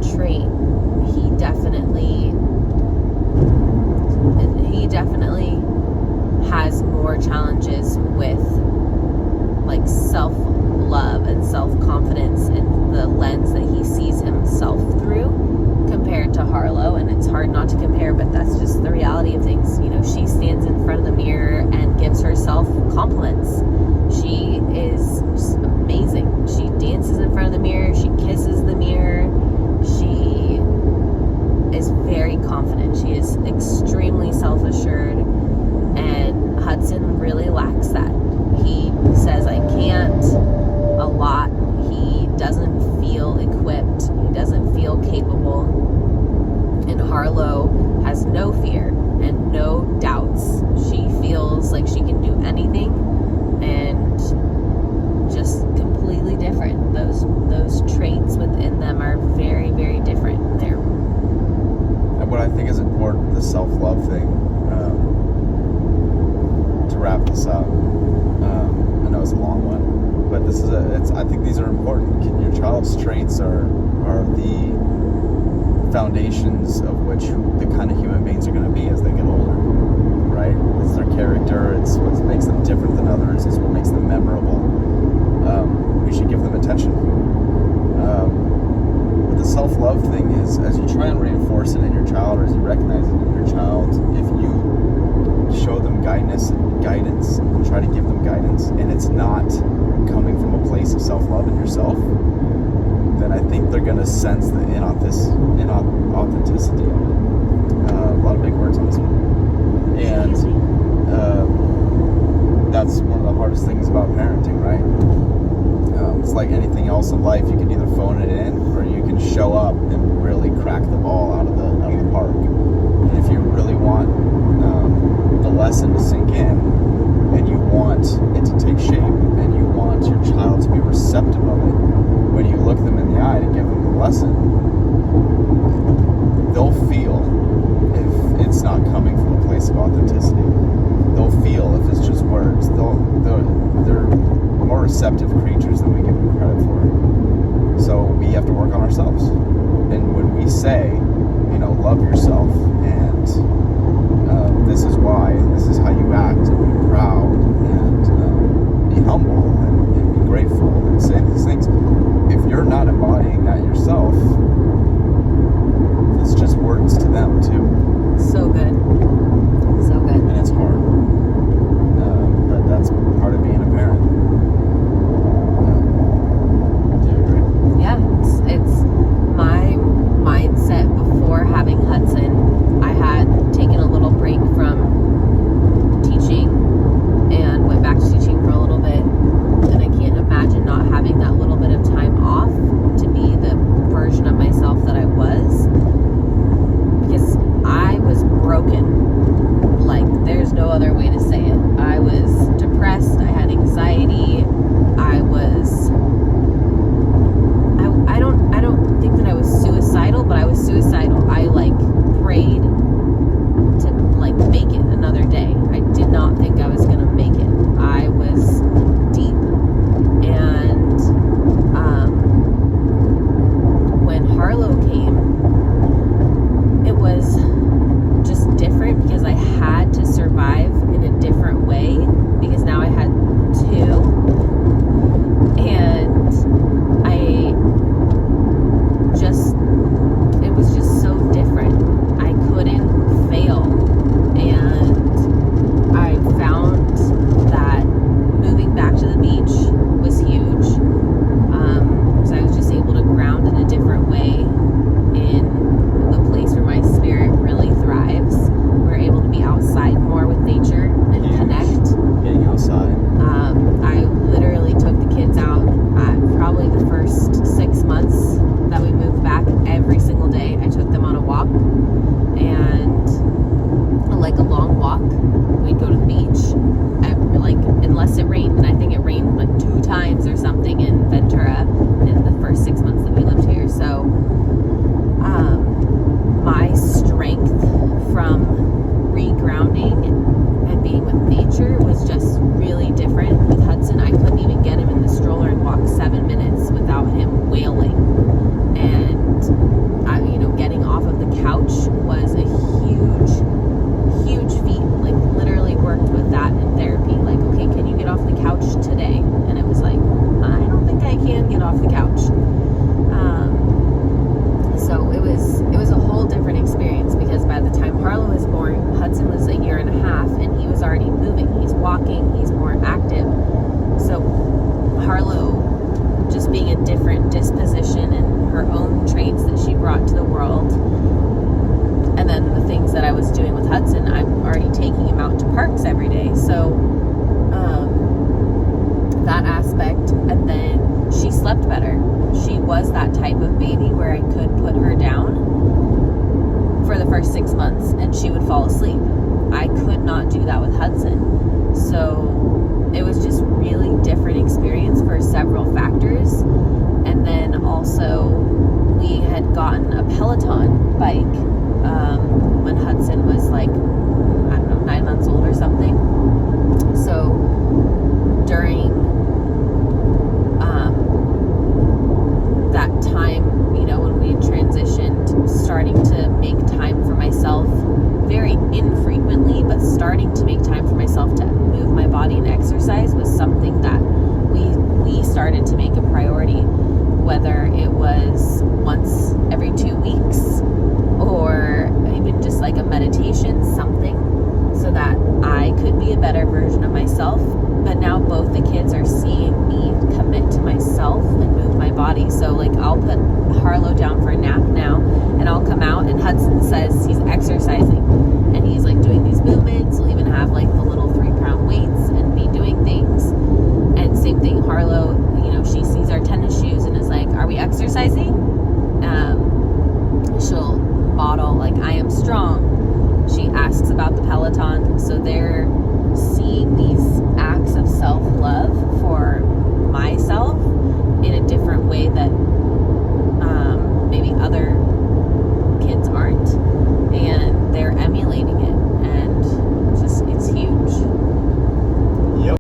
trait, he definitely has more challenges with like self-love and self-confidence and the lens that he sees himself through compared to Harlow. And it's hard not to compare, but that's just the reality of things. You know, she stands in front of the mirror and gives herself compliments. She is just amazing. She dances in front of the mirror. She kisses the mirror. She is very confident. She is extremely self-assured, and Hudson really lacks that. He says, I can't, a lot. He doesn't feel equipped. He doesn't feel capable. And Harlow has no fear and no doubts. She feels like she can do anything, and just completely different. Those traits within them are very, very different. They're what I think is important, the self-love thing, to wrap this up. I know it's a long one, but I think these are important. Your child's traits are the foundations of which the kind of human beings are going to be as they get older, right? It's their character, it's what makes them different than others, it's what makes them memorable. We should give them attention. But the self-love thing is, as you try and reinforce it in your child, or as you recognize it in your child, if you show them guidance and try to give them guidance, and it's not coming from a place of self-love in yourself, then I think they're going to sense the inauthenticity of it. A lot of big words on this one. And that's one of the hardest things about parenting, right? It's like anything else in life. You can either phone it in, or you can show up and really crack the ball out of the park. And if you really want the lesson to sink in, and you want it to take shape, and you want your child to be receptive of it, when you look them in the eye to give them the lesson, they'll feel if it's not coming from a place of authenticity. They'll feel if it's just words. They're more receptive creatures than we give them credit for. So we have to work on ourselves. And when we say, love yourself, and this is why, and this is how you act, and be proud, and be humble, and be grateful, and say these things. If you're not embodying that yourself, it's just words to them too. so good. So good. And it's hard. But that's part of being a parent. Do you agree? Yeah, it's my mindset before having Hudson. I had taken a little break from teaching and went back to teaching for a little bit. And I can't imagine not having that little bit of time off to be the version of myself that I was. Because I was broken. Like, there's no other way to say it. I was depressed. I had anxiety. I don't think that I was suicidal, but I was suicidal. I prayed to make it another day. I did not think I was gonna make it. I was deep, and when Harlow came, it was just different because I had to survive in a different way, because now I had two, and it was just so different. I couldn't fail, and I found that moving back to the beach was huge, because I was just able to ground in a different way in the place where my spirit really thrives. We're able to be outside more with nature and connect. Getting outside. I literally took the kids out probably the first 6 months that we moved back. Every single day I took them on a walk, and a long walk. We'd go to the beach, unless it rained, and I think it rained 2 times or something in Ventura in the first 6 months that we lived here. So my strength from regrounding and being with nature was just really different. With Hudson, I couldn't even get him in the stroller and walk 7 minutes without him wailing. And Hudson, I'm already taking him out to parks every day. So that aspect. And then she slept better. She was that type of baby where I could put her down for the first 6 months and she would fall asleep. I could not do that with Hudson. So it was just really different experience for several factors. And then also we had gotten a Peloton bike when Hudson was like, I don't know, 9 months old or something. So during that time, you know, when we transitioned, starting to make time for myself very infrequently, but starting to make time for myself to move my body and exercise was something that we started to make a priority, whether it was once every 2 weeks or even just like a meditation, something, so that I could be a better version of myself. But now both the kids are seeing me commit to myself and move my body. So like I'll put Harlow down for a nap now and I'll come out and Hudson says he's exercising and he's like doing these movements. He'll even have like the little 3-pound weights and be doing things. And same thing, Harlow, you know, she sees our tennis shoes and is like, are we exercising?